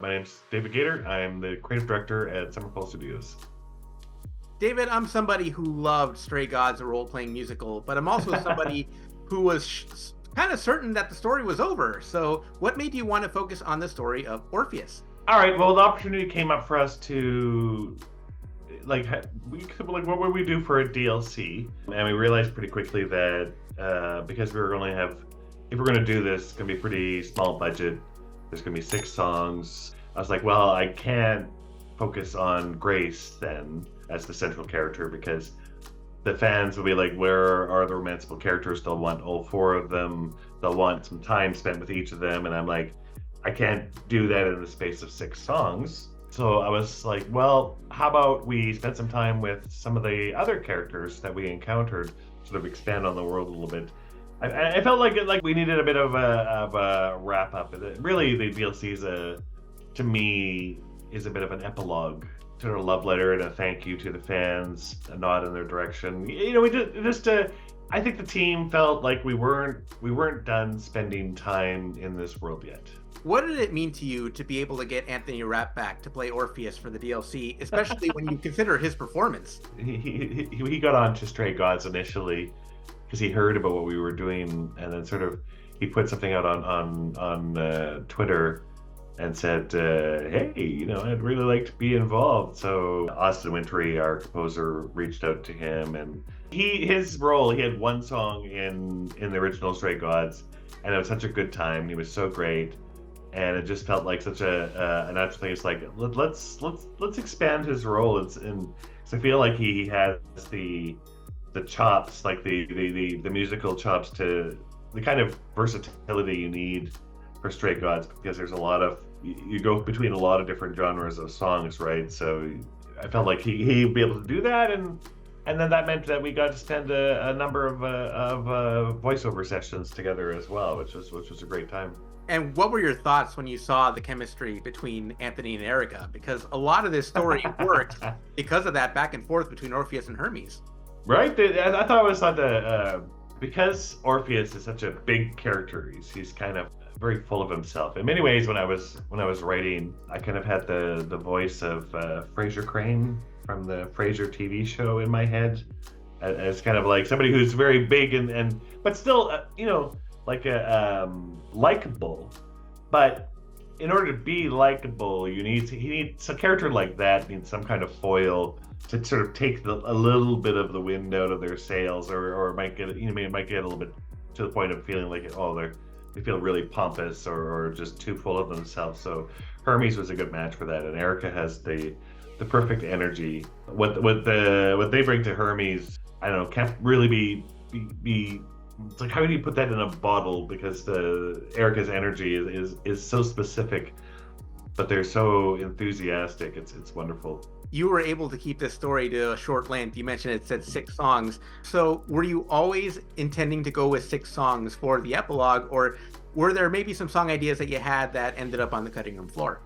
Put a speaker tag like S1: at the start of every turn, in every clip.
S1: My name's David Gator. I'm the creative director at Summerfall Studios.
S2: David, I'm somebody who loved Stray Gods, a role-playing musical, but I'm also somebody who was kind of certain that the story was over. So what made you want to focus on the story of Orpheus?
S1: All right. Well, the opportunity came up for us to what would we do for a DLC? And we realized pretty quickly that because we were going to have, if we're going to do this, it's going to be pretty small budget. There's going to be 6 songs. I was like, well, I can't focus on Grace then as the central character because the fans will be like, where are the romanceable characters? They'll want all 4 of them. They'll want some time spent with each of them. And I'm like, I can't do that in the space of 6 songs. So I was like, well, how about we spend some time with some of the other characters that we encountered, sort of expand on the world a little bit. I felt like we needed a bit of a wrap up. Really, the DLC to me is a bit of an epilogue, sort of a love letter and a thank you to the fans, a nod in their direction. We just I think the team felt like we weren't done spending time in this world yet.
S2: What did it mean to you to be able to get Anthony Rapp back to play Orpheus for the DLC, especially when you consider his performance?
S1: He got on to Stray Gods initially because he heard about what we were doing, and then sort of he put something out on Twitter and said, hey, I'd really like to be involved. So Austin Wintory, our composer, reached out to him, and his role, he had 1 song in the original Stray Gods, and it was such a good time. He was so great, and it just felt like such a natural thing. It's like let's expand his role. So I feel like he has the chops, like the musical chops, to the kind of versatility you need for Stray Gods, because there's a lot of, you go between a lot of different genres of songs, right? So I felt like he'd be able to do that, and then that meant that we got to spend a number of voiceover sessions together as well, which was a great time.
S2: And what were your thoughts when you saw the chemistry between Anthony and Erica? Because a lot of this story worked because of that back and forth between Orpheus and Hermes.
S1: Right? I thought it was because Orpheus is such a big character. He's kind of very full of himself. In many ways, when I was writing, I kind of had the voice of Fraser Crane from the Frasier TV show in my head, as kind of like somebody who's very big and but still, like a likable. But in order to be likable, he needs a character like that needs some kind of foil to sort of take a little bit of the wind out of their sails, or might get might get a little bit to the point of feeling like they feel really pompous or just too full of themselves. So Hermes was a good match for that, and Erica has the perfect energy. What they bring to Hermes, I don't know, can't really be. It's like, how do you put that in a bottle? Because Erica's energy is so specific, but they're so enthusiastic. It's wonderful.
S2: You were able to keep this story to a short length. You mentioned it said 6 songs. So were you always intending to go with 6 songs for the epilogue, or were there maybe some song ideas that you had that ended up on the cutting room floor?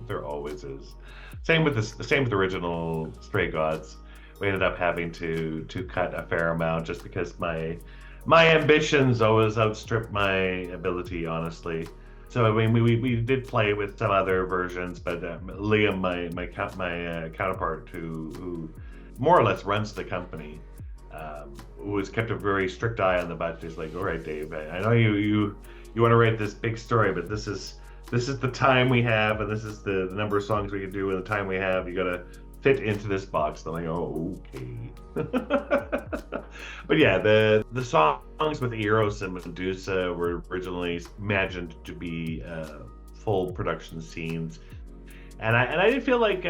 S1: There always is. Same with the original Stray Gods. We ended up having to cut a fair amount just because my ambitions always outstrip my ability, honestly. So I mean, we did play with some other versions, but Liam, my counterpart, who more or less runs the company, who has kept a very strict eye on the budget. He's like, all right, Dave, I know you want to write this big story, but this is the time we have, and this is the number of songs we can do, and the time we have. You got to fit into this box. I'm like, oh, okay. But yeah, the songs with Eros and Medusa were originally imagined to be full production scenes, and I did feel like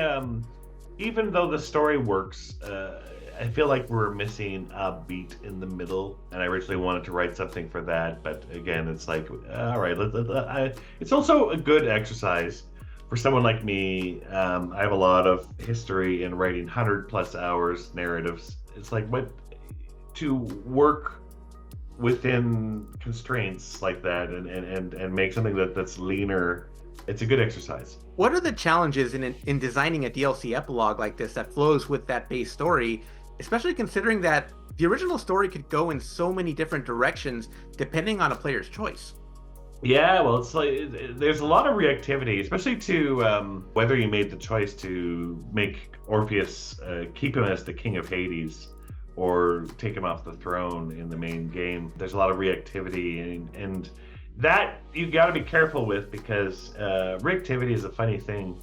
S1: even though the story works, I feel like we're missing a beat in the middle, and I originally wanted to write something for that, but again, it's like, all right, it's also a good exercise for someone like me. I have a lot of history in writing 100+ hours narratives. It's like, what to work within constraints like that and make something that's leaner. It's a good exercise.
S2: What are the challenges in designing a DLC epilogue like this that flows with that base story, especially considering that the original story could go in so many different directions depending on a player's choice?
S1: Yeah, well, it's like there's a lot of reactivity, especially to whether you made the choice to make Orpheus keep him as the king of Hades or take him off the throne in the main game. There's a lot of reactivity, and that you got to be careful with because reactivity is a funny thing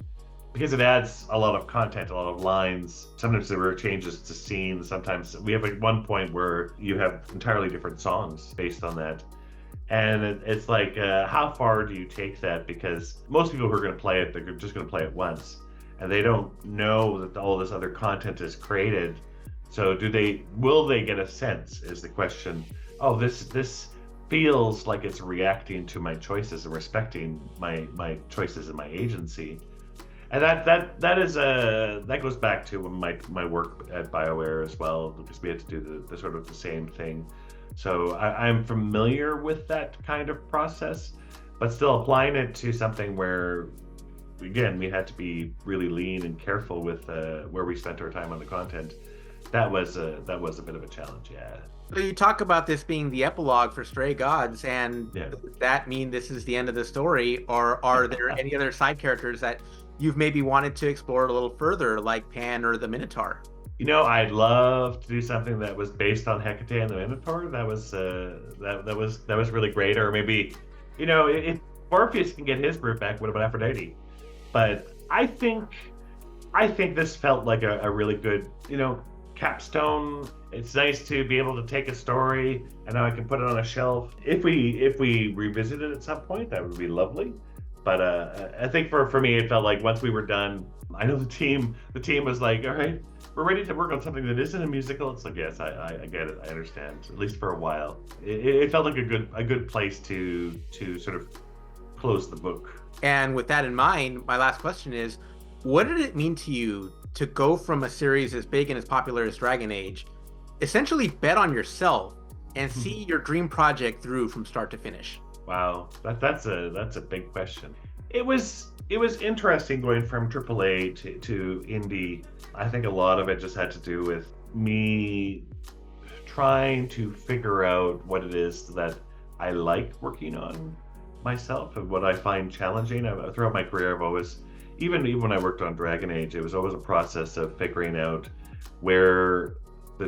S1: because it adds a lot of content, a lot of lines. Sometimes there are changes to scenes. Sometimes we have like one point where you have entirely different songs based on that. And it's like, how far do you take that? Because most people who are going to play it, they're just going to play it once, and they don't know that all this other content is created. So, will they get a sense? Is the question. Oh, this feels like it's reacting to my choices and respecting my choices and my agency. And that goes back to my work at BioWare as well, because we had to do the sort of the same thing. So I'm familiar with that kind of process, but still applying it to something where, again, we had to be really lean and careful with where we spent our time on the content. That was a bit of a challenge, yeah.
S2: So you talk about this being the epilogue for Stray Gods, and
S1: Yeah.
S2: does that mean this is the end of the story, or are there any other side characters that you've maybe wanted to explore a little further, like Pan or the Minotaur?
S1: I'd love to do something that was based on Hecate and the Minotaur. That was really great. Or maybe, if Orpheus can get his group back, what about Aphrodite? But I think this felt like a really good, capstone. It's nice to be able to take a story and now I can put it on a shelf. If we revisit it at some point, that would be lovely. But I think for me, it felt like once we were done, I know the team was like, all right, we're ready to work on something that isn't a musical. It's like, yes, I get it, I understand. At least for a while, it felt like a good place to sort of close the book.
S2: And with that in mind, my last question is, what did it mean to you to go from a series as big and as popular as Dragon Age, essentially bet on yourself and see your dream project through from start to finish?
S1: Wow, that's a big question. It was interesting going from AAA to indie. I think a lot of it just had to do with me trying to figure out what it is that I like working on myself and what I find challenging. Throughout my career, I've always, even when I worked on Dragon Age, it was always a process of figuring out where the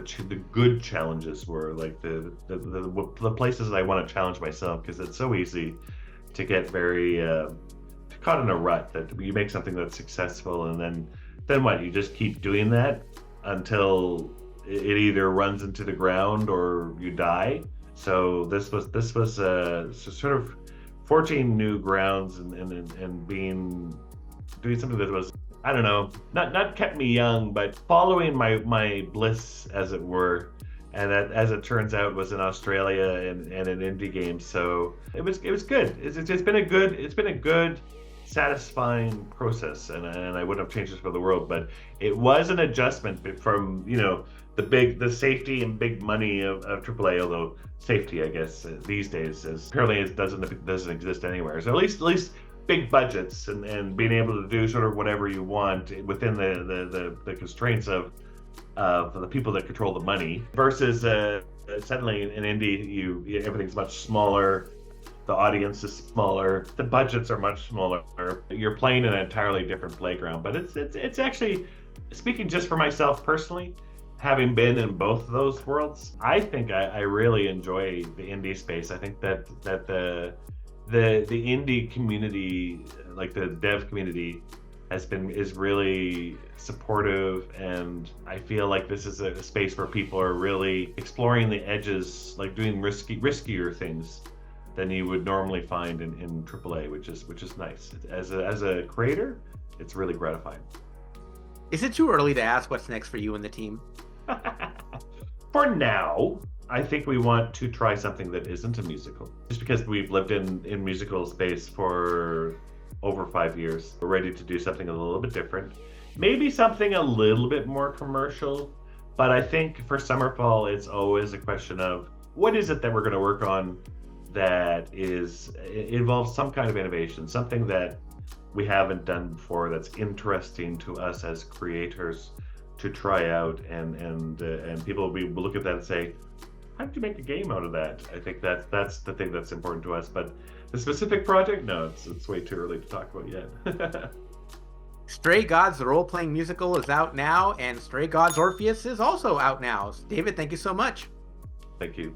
S1: good challenges were, like the places that I want to challenge myself, because it's so easy to get very caught in a rut that you make something that's successful and then what, you just keep doing that until it either runs into the ground or you die. So this was sort of forging new grounds and doing something that was, I don't know, not kept me young, but following my bliss, as it were. And that, as it turns out, was in Australia and an indie game. So it was good. It's been a good, satisfying process, and I wouldn't have changed this for the world. But it was an adjustment from the safety and big money of AAA. Although safety, I guess, these days apparently it doesn't exist anywhere. So at least big budgets and being able to do sort of whatever you want within the constraints of the people that control the money, versus suddenly in indie, everything's much smaller, the audience is smaller, the budgets are much smaller, you're playing an entirely different playground. But it's actually, speaking just for myself personally, having been in both of those worlds, I think I really enjoy the indie space. I think that the indie community, like the dev community, is really supportive, and I feel like this is a space where people are really exploring the edges, like doing riskier things than you would normally find in AAA, which is nice. As a creator, it's really gratifying.
S2: Is it too early to ask what's next for you and the team?
S1: For now, I think we want to try something that isn't a musical. Just because we've lived in musical space for over 5 years, we're ready to do something a little bit different. Maybe something a little bit more commercial, but I think for Summerfall, it's always a question of what is it that we're going to work on that involves some kind of innovation, something that we haven't done before, that's interesting to us as creators to try out, and people will look at that and say, how did you make a game out of that? I think that's the thing that's important to us. But The specific project? No, it's way too early to talk about yet.
S2: Stray Gods, the role-playing musical, is out now, and Stray Gods Orpheus is also out now. David, thank you so much.
S1: Thank you.